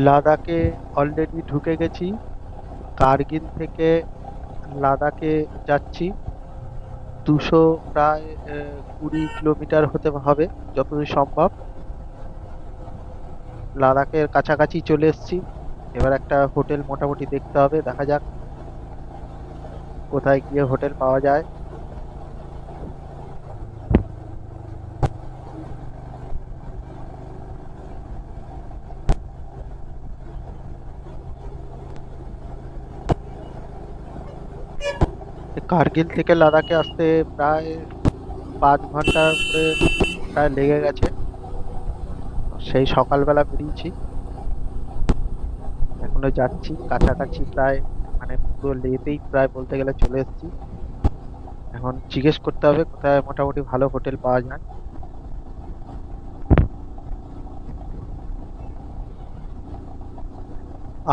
লাদাখে অলরেডি ঢুকে গেছি। কার্গিল থেকে লাদাখে যাচ্ছি। 200 প্রায় 20 কিলোমিটার হতে হবে যতদূর সম্ভব। লাদাখের কাছাকাছি চলে এসেছি। এবার একটা হোটেল মোটামুটি দেখতে হবে, দেখা যাক কোথায় গিয়ে হোটেল পাওয়া যায়। কার্গিল থেকে লাদাখে আসতে প্রায় 5 ঘন্টার উপরে প্রায় লেগে গেছে। সেই সকালবেলা বেরিয়েছি, এখনো যাচ্ছি কাছাকাছি প্রায়, মানে পুরো লেতেই প্রায় বলতে গেলে চলে এসেছি। এখন জিজ্ঞেস করতে হবে কোথায় মোটামুটি ভালো হোটেল পাওয়া যায়।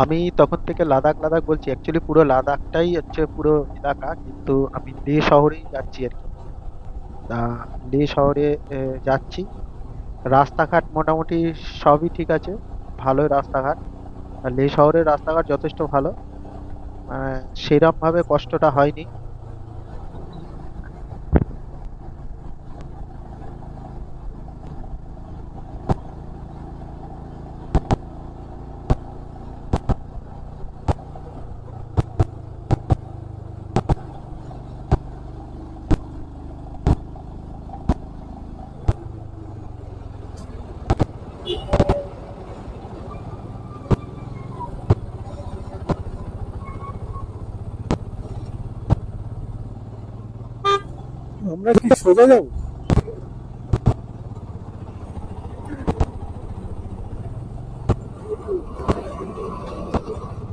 আমি তখন থেকে লাদাখ লাদাখ বলছি, অ্যাকচুয়ালি পুরো লাদাখটাই হচ্ছে পুরো এলাকা, কিন্তু আমি লে শহরেই যাচ্ছি আর কি। তা লে শহরে যাচ্ছি। রাস্তাঘাট মোটামুটি সবই ঠিক আছে, ভালোই রাস্তাঘাট। আর লে শহরের রাস্তাঘাট যথেষ্ট ভালো, সেরম ভাবে কষ্টটা হয়নি। আমরা কি সোজা যাবো?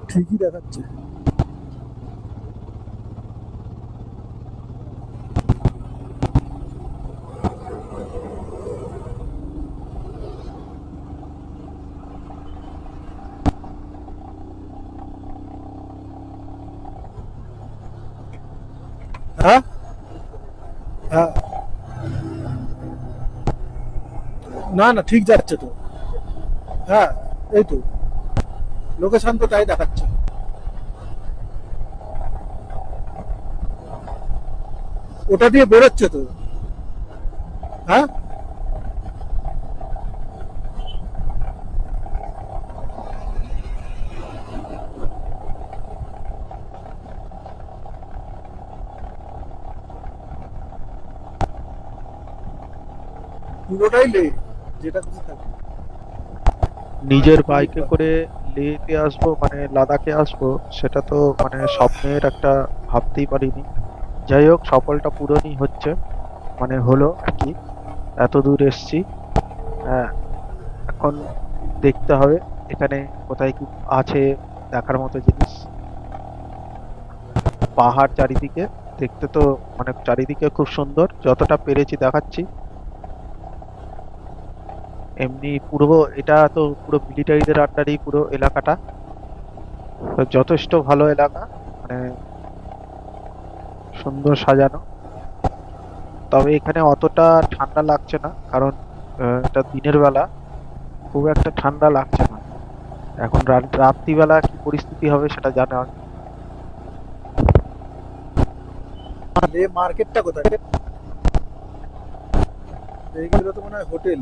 ঠিকই দেখাচ্ছে। হ্যাঁ, হ্যাঁ, না না ঠিক যাচ্ছে তো। হ্যাঁ, এই তো লোকেশন তো তাই দেখাচ্ছে। ওটা দিয়ে বেরোচ্ছে তো। হ্যাঁ, পুরোটাই লে, যেটা কিছু থাকে। নিজের বাইকে করে লেতে আসবো, মানে লাদাখে আসবো, সেটা তো মানে স্বপ্নের একটা, ভাবতেই পারিনি। যাই হোক, সফলটা পূরণই হচ্ছে, মানে হলো আর কি। এত দূর এসছি। হ্যাঁ, এখন দেখতে হবে এখানে কোথায় কি আছে দেখার মতো জিনিস। পাহাড় চারিদিকে, দেখতে তো মানে চারিদিকে খুব সুন্দর, যতটা পেরেছি দেখাচ্ছি। এমনি পুরো, এটা তো পুরো মিলিটারিদের আন্ডারেই পুরো এলাকাটা, তো যথেষ্ট ভালো এলাকা, মানে সুন্দর সাজানো। তবে এখানে অতটা ঠান্ডা লাগছে না, কারণ এটা দিনের বেলা, খুব একটা ঠান্ডা লাগছে না। এখন রাত্রিবেলা কি পরিস্থিতি হবে সেটা জানা। লে মার্কেটটা কোথায়? এইগুলো তো মনে হয় হোটেল।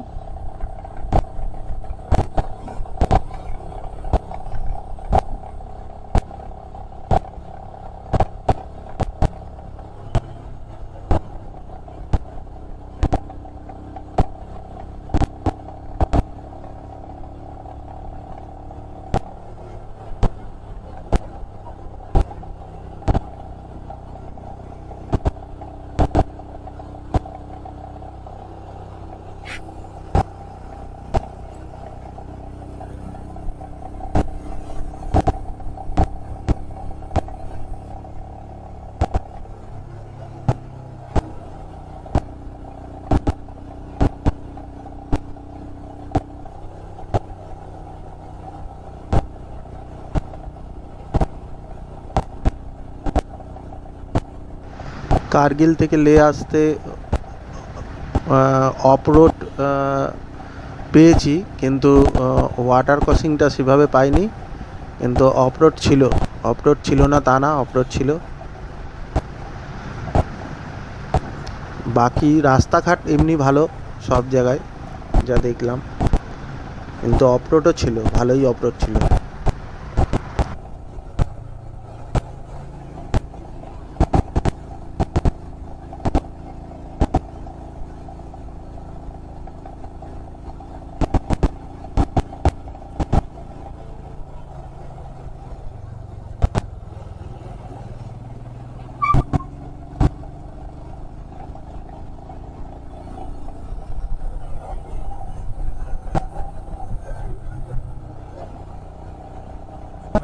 কার্গিল থেকে লে আসতে অফ রোড পেয়েছি, কিন্তু ওয়াটার ক্রসিংটা সেভাবে পাইনি। কিন্তু অফরোড ছিল না তা না, অফরোড ছিল। বাকি রাস্তাঘাট এমনি ভালো সব জায়গায় যা দেখলাম, কিন্তু অফরোডও ছিল, ভালোই অফরোড ছিল।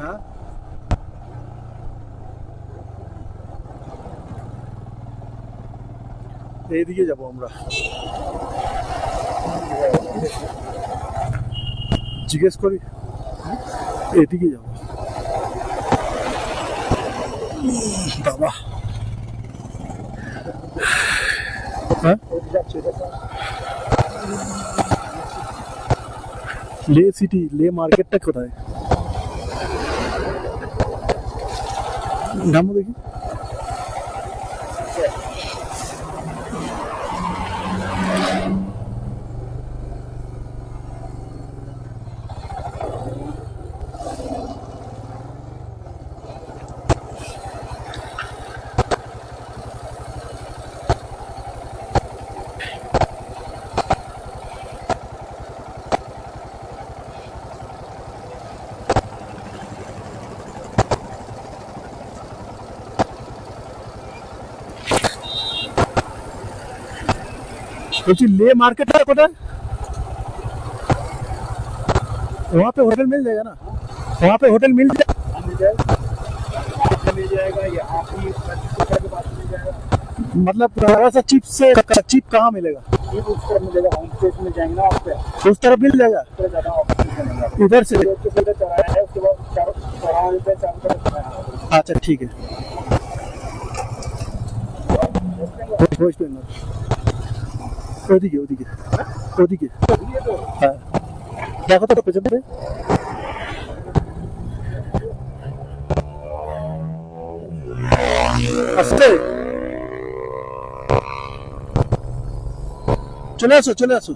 হ্যাঁ, এইদিকে যাবো আমরা। জিজ্ঞেস করি, এদিকে যাবো। বাবা, হ্যাঁ, লে সিটি, লে মার্কেটটা কোথায়? নামো দেখি। बल्कि ले मार्केट है पता है, वहाँ पे होटल मिल जाएगा ना? वहाँ पे होटल मिल जाएगा यहाँ पे के पास मिल जाएगा। मतलब थोड़ा सा चिप से चिप कहाँ मिलेगा? चिप उस तरफ मिलेगा, होम स्टेज में जाएंगे ना, आप उस तरफ मिल जाएगा। इधर से चौराहा है, उसके बाद चौराहे पे चारों तरफ। अच्छा ठीक है। वेस्ट बंगाल ওদিকে ওদিকে ওদিকে, হ্যাঁ দেখো তো পেছনে। আস্তে চলে আসো, চলে আসো।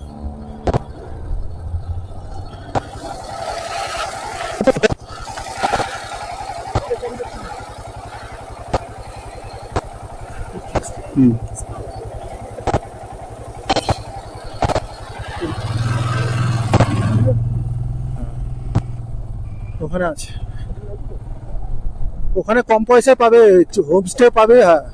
ওখানে আছে, ওখানে কম পয়সায় পাবে, হোমস্টে পাবে। হ্যাঁ,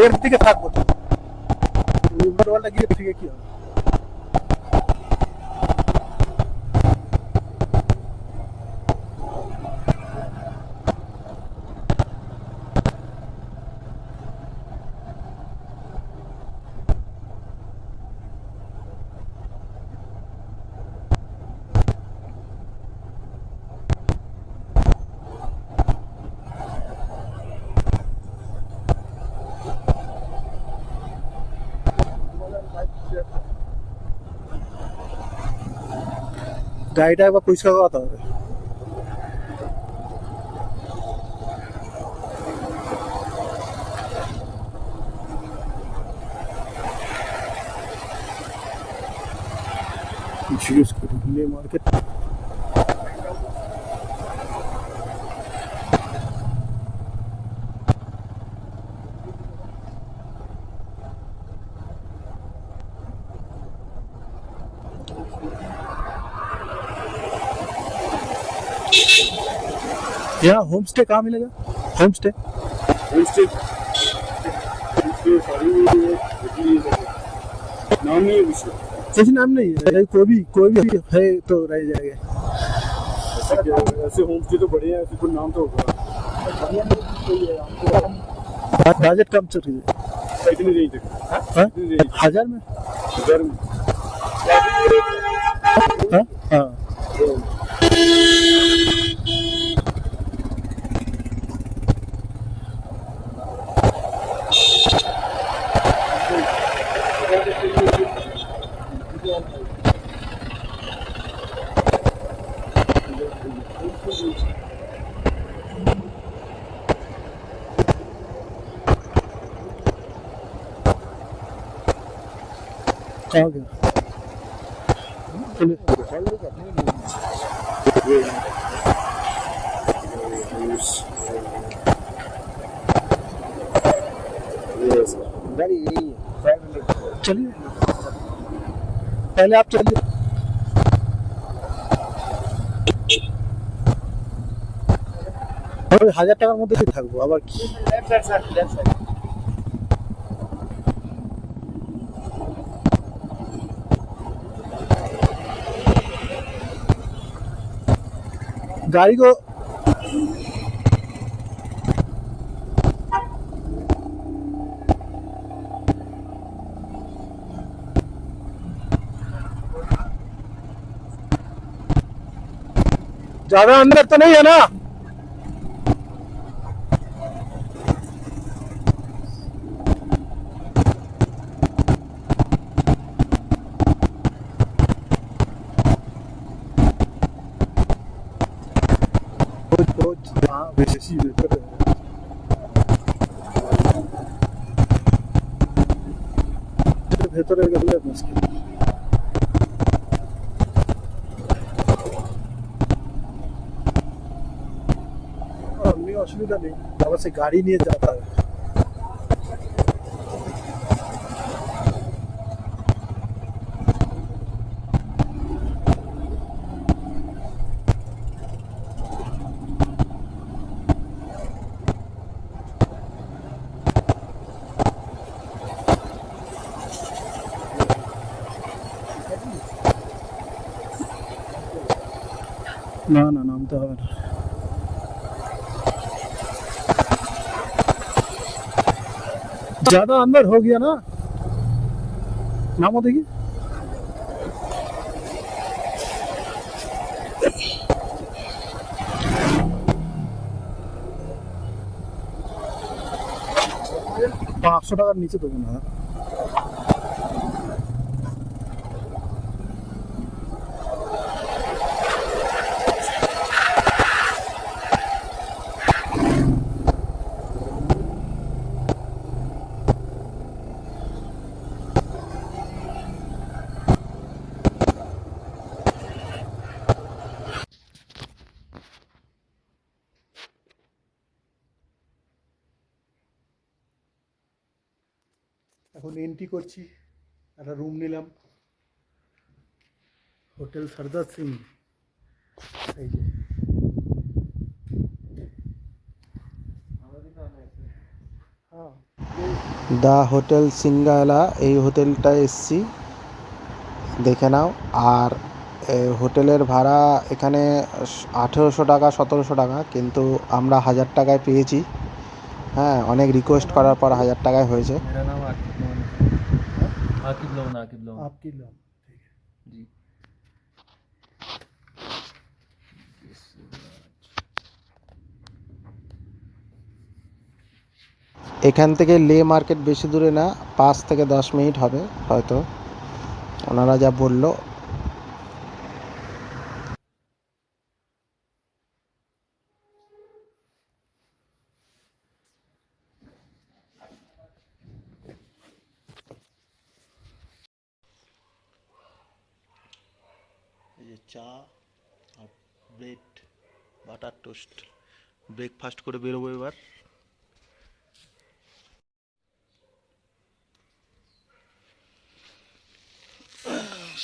এর দিকে থাকবো তো, উল্টোপাল্টা গিয়ে থেকে কি হবে? গাড়িটা একবার পরিষ্কার করাতে হবে। জিজ্ঞেস করি লে মার্কেট। यहाँ होम स्टे कहाँ मिलेगा? होम स्टे नाम नहीं है, कुछ नाम नहीं है, कोई भी है तो रह जाएगा। ऐसे होम स्टे तो बढ़िया है, कोई नाम तो होगा। बजट कम चल रही है, कितनी रेंज तक? 1000 में? 1000 में? हाँ हाँ। कहाँ गया चलिए पहले आप चलिए ওই 1000 টাকার মধ্যে কি থাকবো আবার কি गाड़ी को ज्यादा अंदर तो नहीं है ना हाँ बेसी बेहतर है ভেতরে গেলে মুশকিল এমনি অসুবিধা নেই আবার সে গাড়ি নিয়ে যেতে হবে না না নামতে হবে না ज्यादा अंदर हो गया ना नामो देखिए $500 नीचे देबो ना এখন এন্ট্রি করছি একটা রুম নিলাম হোটেল সরদার সিং এই যে হ্যাঁ দা হোটেল সিঙ্গালা এই হোটেলটায় এসছি দেখে নাও আর হোটেলের ভাড়া এখানে 1800 টাকা 1700 টাকা কিন্তু আমরা 1000 টাকায় পেয়েছি হ্যাঁ অনেক রিকোয়েস্ট করার পর 1000 টাকায় হয়েছে मेरा नाम Aqib loan Aqib loan Aqib loan आपकी लोन ठीक है जी এখান থেকে লে মার্কেট বেশি দূরে না 5 থেকে 10 মিনিট হবে হয়তো ওনারা যা বললো এই যে চা আর ব্রেড বাটার টোস্ট ব্রেকফাস্ট করে বেরোবো এবার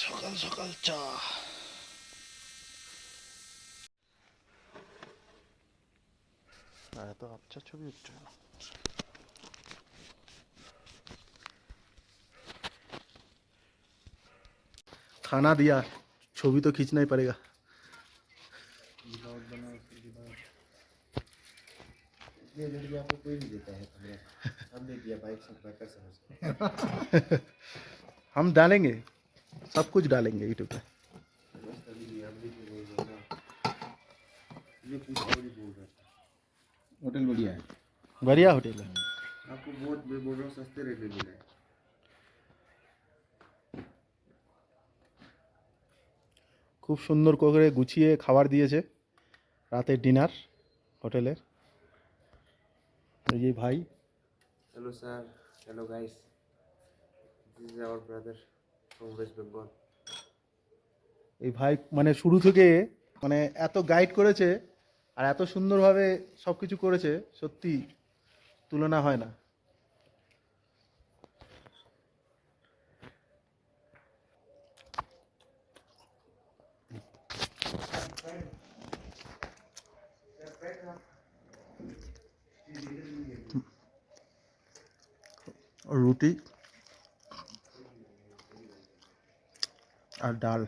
সকাল সকাল চা এত আচ্ছা ছবি উঠছে না खाना दिया छवि तो खींचना ही पड़ेगा ये वीडियो आपको कोई नहीं देता है कैमरा हमने दिया बाइक से बैकर समझ के हम डालेंगे सब कुछ डालेंगे यूट्यूब पे ये कुछ और ही बोल रहा था होटल बढ़िया है बढ़िया होटल है आपको बहुत मैं बोल रहा हूँ सस्ते रेट में मिला है খুব সুন্দর করে গুছিয়ে খাবার দিয়েছে রাতের ডিনার হোটেলের এই যে ভাই hello sir hello guys this is our brother from West Bengal. এই ভাই মানে শুরু থেকে মানে এত গাইড করেছে আর এত সুন্দরভাবে সব কিছু করেছে, সত্যি তুলনা হয় না। রুটি আর ডাল।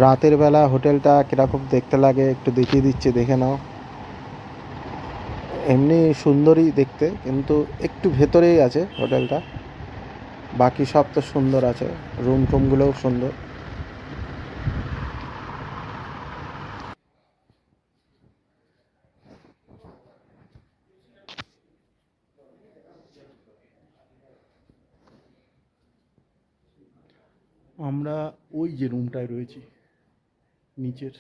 রাতের বেলা হোটেলটা কিরকম দেখতে লাগে একটু দেখিয়ে দিচ্ছি, দেখে নাও। এমনি সুন্দরই দেখতে, কিন্তু একটু ভেতরেই আছে হোটেলটা। বাকি সব তো সুন্দর আছে, রুম টুমগুলোও সুন্দর। আমরা ওই যে রুমটায় রয়েছি নিচের,